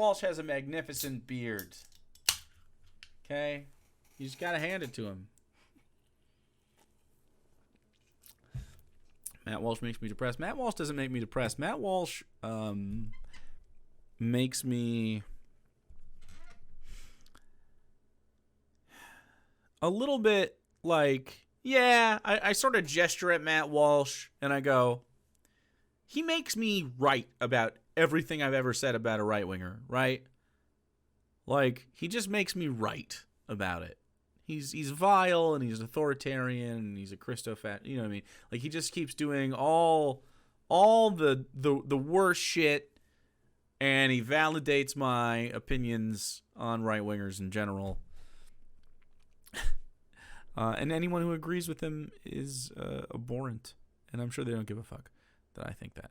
Walsh has a magnificent beard. Okay? You just got to hand it to him. Matt Walsh makes me depressed. Matt Walsh doesn't make me depressed. Matt Walsh makes me a little bit like, yeah, I sort of gesture at Matt Walsh and I go, he makes me right about everything I've ever said about a right-winger, right? Like, he just makes me right about it. He's vile and he's authoritarian and he's a Christophat, you know what I mean? Like, he just keeps doing all the worst shit, and he validates my opinions on right-wingers in general. And anyone who agrees with him is abhorrent, and I'm sure they don't give a fuck that I think that.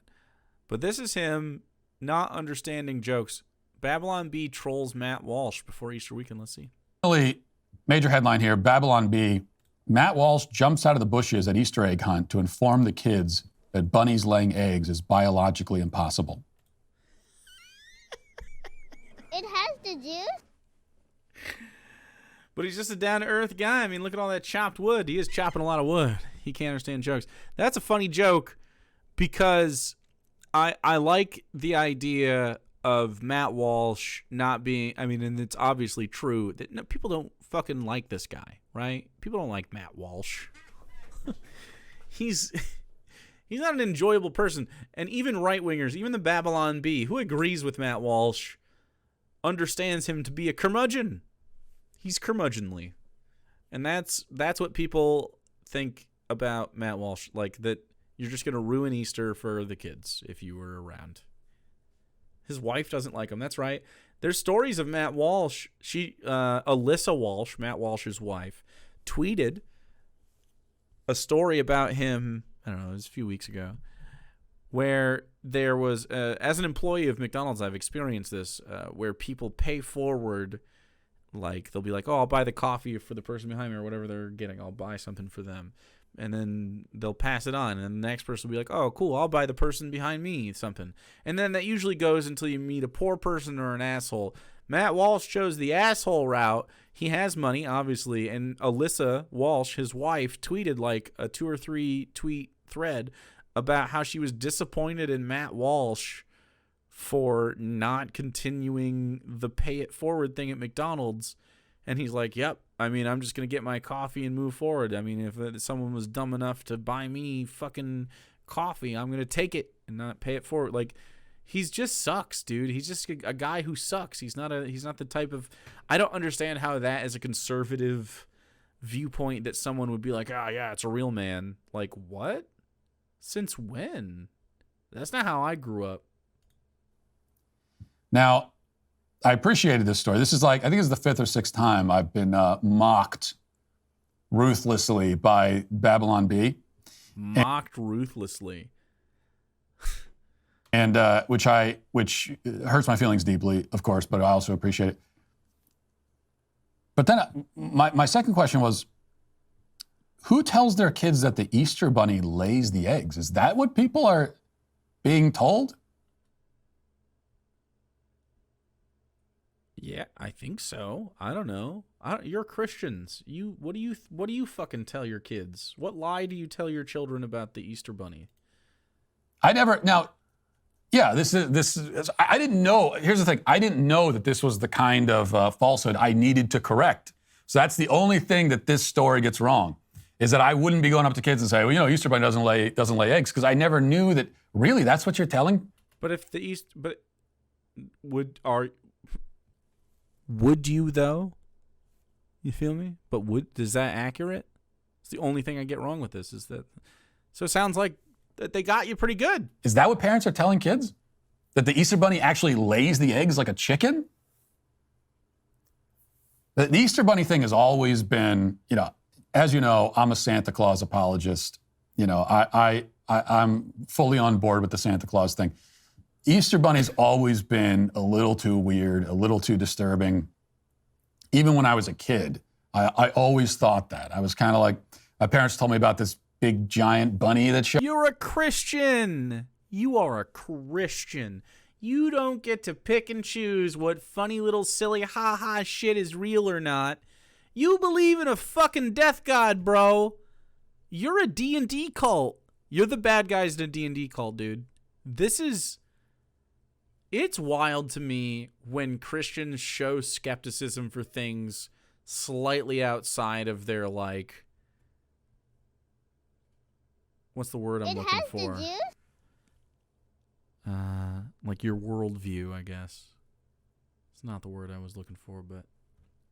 But this is him not understanding jokes. Babylon Bee trolls Matt Walsh before Easter weekend. Let's see. Really, major headline here, Babylon Bee. Matt Walsh jumps out of the bushes at Easter egg hunt to inform the kids that bunnies laying eggs is biologically impossible. It has the juice? But he's just a down-to-earth guy. I mean, look at all that chopped wood. He is chopping a lot of wood. He can't understand jokes. That's a funny joke because I like the idea of Matt Walsh not being, I mean, and it's obviously true that no, people don't fucking like this guy, right? People don't like Matt Walsh. He's not an enjoyable person. And even right-wingers, even the Babylon Bee, who agrees with Matt Walsh, understands him to be a curmudgeon. He's curmudgeonly. And that's what people think about Matt Walsh, like that you're just going to ruin Easter for the kids if you were around. His wife doesn't like him. That's right. There's stories of Matt Walsh. Alyssa Walsh, Matt Walsh's wife, tweeted a story about him, I don't know, it was a few weeks ago, where there was, as an employee of McDonald's, I've experienced this, where people pay forward, like, they'll be like, oh, I'll buy the coffee for the person behind me or whatever they're getting. I'll buy something for them. And then they'll pass it on, and the next person will be like, oh, cool, I'll buy the person behind me something. And then that usually goes until you meet a poor person or an asshole. Matt Walsh chose the asshole route. He has money, obviously, and Alyssa Walsh, his wife, tweeted like a 2 or 3 tweet thread about how she was disappointed in Matt Walsh for not continuing the pay it forward thing at McDonald's. And he's like, yep, I mean, I'm just going to get my coffee and move forward. I mean, if someone was dumb enough to buy me fucking coffee, I'm going to take it and not pay it forward. Like, he's just sucks, dude. He's just a guy who sucks. He's not the type of, I don't understand how that is a conservative viewpoint that someone would be like, oh yeah, it's a real man. Like, what? Since when? That's not how I grew up. Now, I appreciated this story. This is like, I think it's the 5th or 6th time I've been mocked ruthlessly by Babylon Bee. Mocked ruthlessly. And which hurts my feelings deeply, of course, but I also appreciate it. But then my second question was, who tells their kids that the Easter Bunny lays the eggs? Is that what people are being told? Yeah, I think so. I don't know. You're Christians. What do you fucking tell your kids? What lie do you tell your children about the Easter Bunny? I didn't know. Here's the thing. I didn't know that this was the kind of falsehood I needed to correct. So that's the only thing that this story gets wrong, is that I wouldn't be going up to kids and say, well, Easter Bunny doesn't lay eggs, because I never knew that. Really, that's what you're telling? But if would you though? You feel me? But is that accurate? It's the only thing I get wrong with this is that. So it sounds like that they got you pretty good. Is that what parents are telling kids? That the Easter Bunny actually lays the eggs like a chicken? The Easter Bunny thing has always been, as you know, I'm a Santa Claus apologist. I'm fully on board with the Santa Claus thing. Easter Bunny's always been a little too weird, a little too disturbing. Even when I was a kid, I always thought that. I was kind of like, my parents told me about this big giant bunny that showed. You're a Christian. You are a Christian. You don't get to pick and choose what funny little silly ha-ha shit is real or not. You believe in a fucking death god, bro. You're a D&D cult. You're the bad guys in a D&D cult, dude. It's wild to me when Christians show skepticism for things slightly outside of their, like, what's the word I'm looking for? It has the juice? Like your worldview, I guess. It's not the word I was looking for, but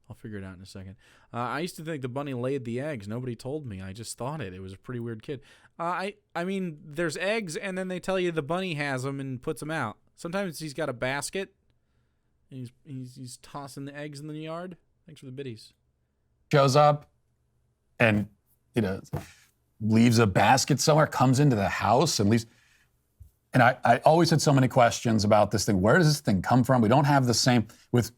I'll figure it out in a second. I used to think the bunny laid the eggs. Nobody told me. I just thought it. It was a pretty weird kid. I mean, there's eggs, and then they tell you the bunny has them and puts them out. Sometimes he's got a basket. And he's tossing the eggs in the yard. Thanks for the biddies. Shows up and, leaves a basket somewhere, comes into the house and leaves. And I always had so many questions about this thing. Where does this thing come from? We don't have the same with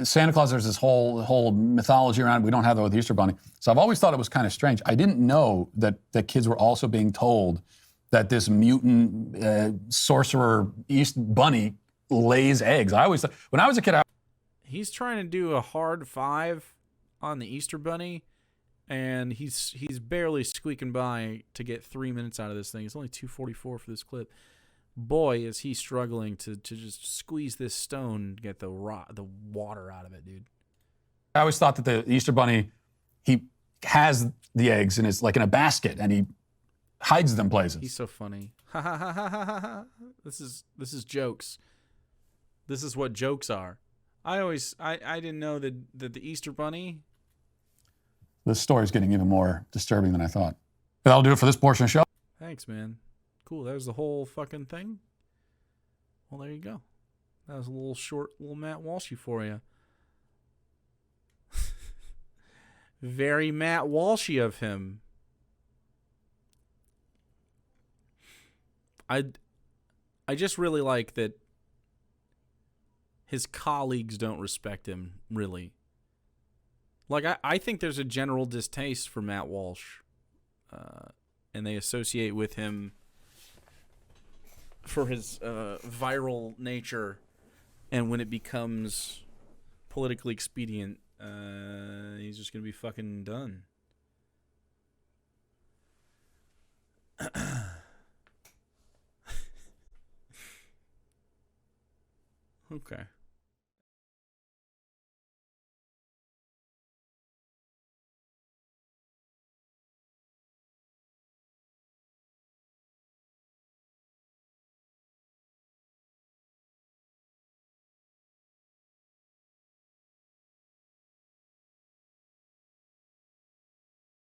Santa Claus. There's this whole mythology around it. We don't have that with the Easter Bunny. So I've always thought it was kind of strange. I didn't know that kids were also being told that this mutant sorcerer East Bunny lays eggs. I always thought, when I was a kid, he's trying to do a hard 5 on the Easter Bunny. And he's barely squeaking by to get 3 minutes out of this thing. It's only 2:44 for this clip. Boy, is he struggling to just squeeze this stone and get the water out of it, dude. I always thought that the Easter Bunny, he has the eggs and it's like in a basket and he hides them places. He's so funny. Ha ha ha ha ha ha. This is jokes. This is what jokes are. I didn't know that the Easter Bunny. This story's getting even more disturbing than I thought. But that'll do it for this portion of the show. Thanks, man. Cool. That was the whole fucking thing. Well, there you go. That was a little short, little Matt Walshy for you. Very Matt Walshy of him. I just really like that his colleagues don't respect him, really. Like, I think there's a general distaste for Matt Walsh, and they associate with him for his viral nature, and when it becomes politically expedient, he's just going to be fucking done. Okay.